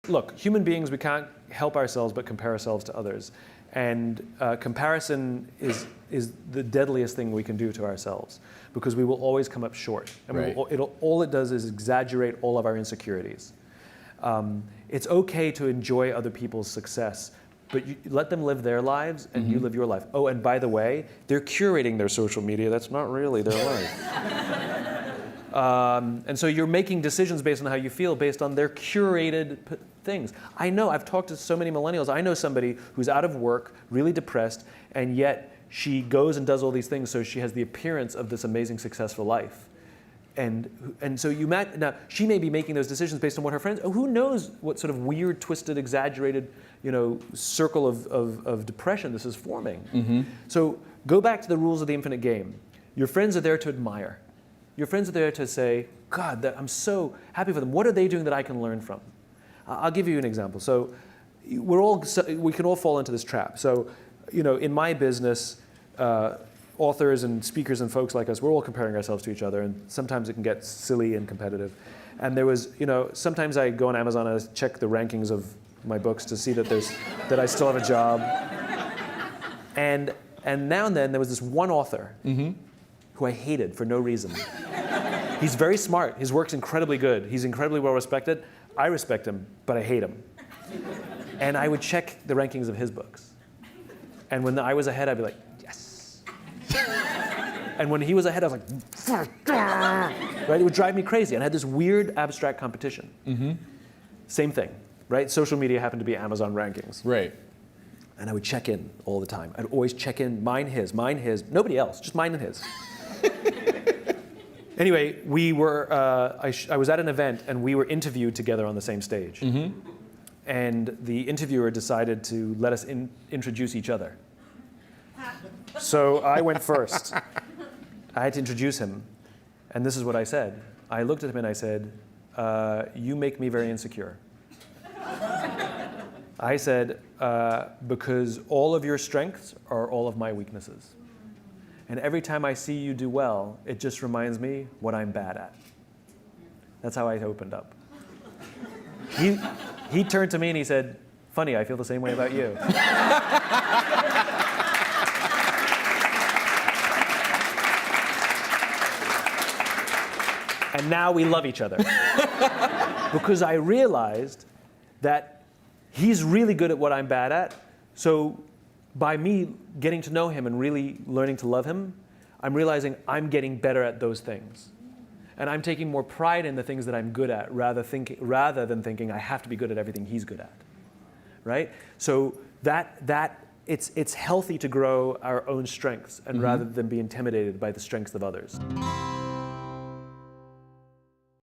look, human beings, we can't help ourselves but compare ourselves to others. And comparison is the deadliest thing we can do to ourselves, because we will always come up short. And Right. all it does is exaggerate all of our insecurities. It's okay to enjoy other people's success, but you let them live their lives and you live your life. Oh, and by the way, they're curating their social media. That's not really their life. And so you're making decisions based on how you feel, based on their curated things. I know, I've talked to so many millennials. I know somebody who's out of work, really depressed, and yet she goes and does all these things so she has the appearance of this amazing, successful life. And so now she may be making those decisions based on what her friends, who knows what sort of weird, twisted, exaggerated, circle of depression this is forming. So go back to the rules of the infinite game. Your friends are there to admire. Your friends are there to say, God, I'm so happy for them. What are they doing that I can learn from? I'll give you an example. So we can all fall into this trap. So, in my business, authors and speakers and folks like us, we're all comparing ourselves to each other, and sometimes it can get silly and competitive. And there was, sometimes I go on Amazon and I check the rankings of my books to see that I still have a job. And now and then there was this one author who I hated for no reason. He's very smart. His work's incredibly good. He's incredibly well respected. I respect him, but I hate him. And I would check the rankings of his books. And when I was ahead, I'd be like, yes. And when he was ahead, I was like, right? It would drive me crazy. And I had this weird abstract competition. Same thing, right? Social media happened to be Amazon rankings. Right. And I would check in all the time. I'd always check in, mine, his, nobody else, just mine and his. Anyway, I was at an event and we were interviewed together on the same stage. And the interviewer decided to let us introduce each other. So I went first. I had to introduce him. And this is what I said. I looked at him and I said, you make me very insecure. I said, because all of your strengths are all of my weaknesses. And every time I see you do well, it just reminds me what I'm bad at. That's how I opened up. He turned to me and he said, funny, I feel the same way about you. And now we love each other. Because I realized that he's really good at what I'm bad at. So by me getting to know him and really learning to love him, I'm realizing I'm getting better at those things. And I'm taking more pride in the things that I'm good at rather than thinking I have to be good at everything he's good at, right? So it's healthy to grow our own strengths and rather than be intimidated by the strengths of others.